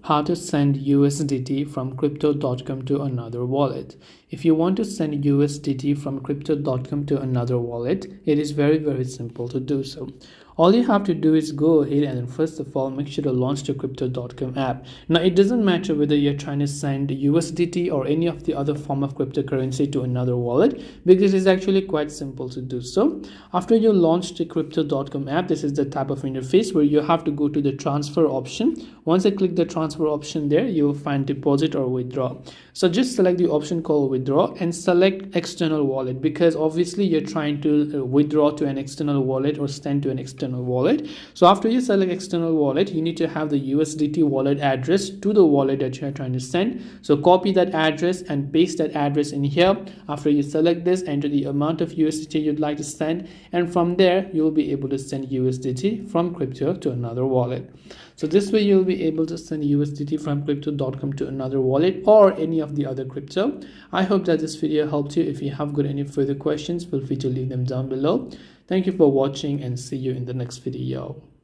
how to send USDT from crypto.com to another wallet. If you want to send USDT from crypto.com to another wallet, it is very simple to do so. All you have to do is go ahead and first of all make sure to launch the crypto.com app. Now it doesn't matter whether you're trying to send USDT or any of the other form of cryptocurrency to another wallet, because it's actually quite simple to do so. After you launch the crypto.com app, this is the type of interface where you have to go to the transfer option. Once I click the transfer option there, you will find deposit or withdraw. So just select the option called withdraw and select external wallet, because obviously you're trying to withdraw to an external wallet or send to an external wallet. So after you select external wallet, you need to have the USDT wallet address to the wallet that you're trying to send. So copy that address and paste that address in here. After you select this, enter the amount of USDT you'd like to send, and from there you'll be able to send USDT from crypto to another wallet. So this way you'll be able to send USDT from crypto.com to another wallet or any of the other crypto. I hope that this video helped you. If you have got any further questions, feel free to leave them down below. Thank you for watching and see you in the next video.